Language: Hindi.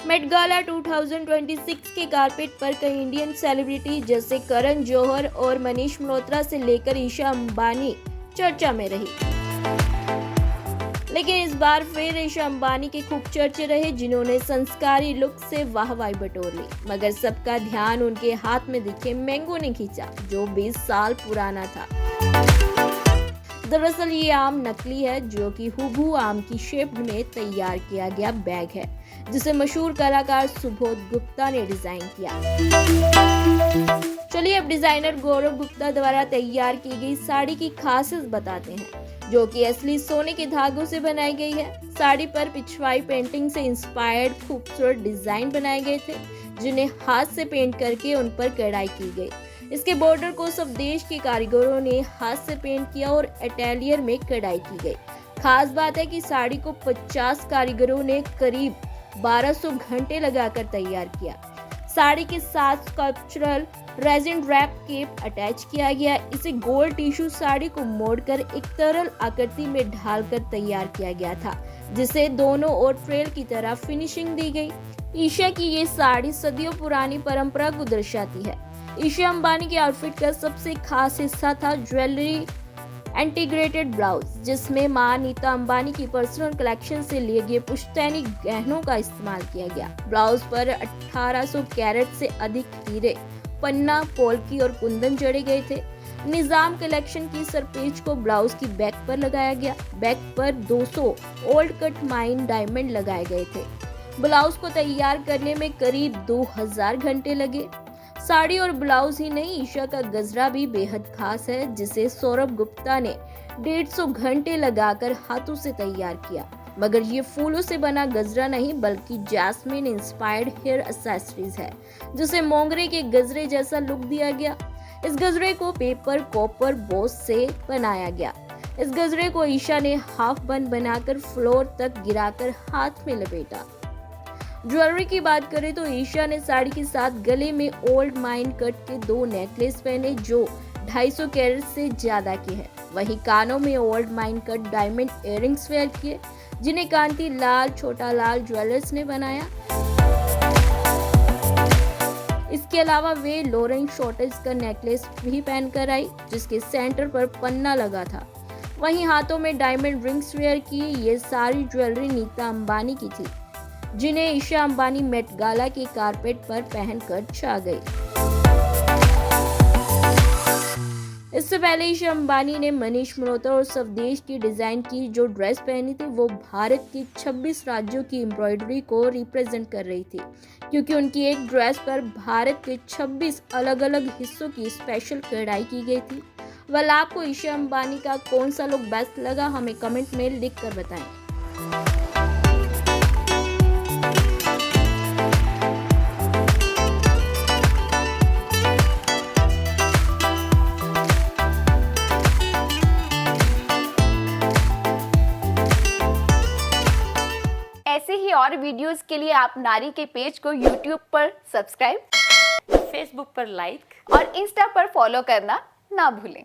मेट गाला 2026 के कारपेट पर कई इंडियन सेलिब्रिटी जैसे करण जौहर और मनीष मल्होत्रा से लेकर ईशा अंबानी चर्चा में रही। लेकिन इस बार फिर ईशा अंबानी के खूब चर्चे रहे, जिन्होंने संस्कारी लुक से वाहवाही बटोर ली। मगर सबका ध्यान उनके हाथ में दिखे मैंगो ने खींचा, जो 20 साल पुराना था। दरअसल ये आम नकली है, जो कि हुबहू आम की शेप में तैयार किया गया बैग है, जिसे मशहूर कलाकार सुबोध गुप्ता ने डिजाइन किया। चलिए अब डिजाइनर गौरव गुप्ता द्वारा तैयार की गई साड़ी की खासियत बताते हैं, जो कि असली सोने के धागों से बनाई गई है। साड़ी पर पिछवाई पेंटिंग से इंस्पायर्ड खूबसूरत डिजाइन बनाए गए थे, जिन्हें हाथ से पेंट करके उन पर कढ़ाई की गई। इसके बॉर्डर को सब देश के कारीगरों ने हाथ से पेंट किया और अटेलियर में कढ़ाई की गई। खास बात है कि साड़ी को 50 कारीगरों ने करीब 1200 घंटे लगाकर तैयार किया। साड़ी के साथ sculptural resin wrap cape attach किया गया। इसे गोल्ड टिश्यू साड़ी को मोड़कर एक तरल आकृति में ढालकर तैयार किया गया था, जिसे दोनों ओर ट्रेल की तरह फिनिशिंग दी गई। ईशा की ये साड़ी सदियों पुरानी परंपरा को दर्शाती है। ईशा अंबानी के आउटफिट का सबसे खास हिस्सा था ज्वेलरी इंटीग्रेटेड ब्लाउज, जिसमें मां नीता अंबानी की पर्सनल कलेक्शन से लिए गए पुश्तैनी गहनों का इस्तेमाल किया गया। ब्लाउज पर 1800 कैरेट से अधिक हीरे, पन्ना, पोल्की और कुंदन जड़े गए थे। निजाम कलेक्शन की सरपेज को ब्लाउज की बैक पर लगाया गया। बैक पर 200 ओल्ड कट माइन डायमंड लगाए गए थे। ब्लाउज को तैयार करने में करीब 2000 घंटे लगे। साड़ी और ब्लाउज ही नहीं, ईशा का गजरा भी बेहद खास है, जिसे सौरभ गुप्ता ने 150 घंटे लगाकर हाथों से तैयार किया। मगर ये फूलों से बना गजरा नहीं, बल्कि जैस्मिन इंस्पायर्ड हेयर एक्सेसरीज है, जिसे मोंगरे के गजरे जैसा लुक दिया गया। इस गजरे को पेपर कॉपर बोस से बनाया गया। इस गजरे को ईशा ने हाफ बन बनाकर फ्लोर तक गिराकर हाथ में लपेटा। ज्वेलरी की बात करें तो ईशा ने साड़ी के साथ गले में ओल्ड माइन कट के 2 नेकलेस पहने, जो 250 कैरेट से ज्यादा के हैं। वहीं कानों में old mine cut diamond earrings wear किए, जिन्हें कांति लाल छोटा लाल ज्वेलर्स ने बनाया। इसके अलावा वे लॉरेंट शॉर्टेज का नेकलेस भी पहनकर आई, जिसके सेंटर पर पन्ना लगा था। वहीं हाथों में डायमंड रिंग्स वेयर की। ये सारी ज्वेलरी नीता अंबानी की थी, जिन्हें ईशा अंबानी मेट गाला के कारपेट पर पहनकर छा गई। इससे पहले ईशा अंबानी ने मनीष मल्होत्रा और स्वदेश की डिजाइन की जो ड्रेस पहनी थी, वो भारत के 26 राज्यों की एम्ब्रॉयडरी को रिप्रेजेंट कर रही थी, क्योंकि उनकी एक ड्रेस पर भारत के 26 अलग अलग हिस्सों की स्पेशल कढ़ाई की गई थी। वेल, आपको ईशा अंबानी का कौन सा लुक बेस्ट लगा, हमें कमेंट में लिख कर बताएं। ऐसे ही और वीडियोस के लिए आप नारी के पेज को YouTube पर सब्सक्राइब, फेसबुक पर लाइक और इंस्टा पर फॉलो करना ना भूलें।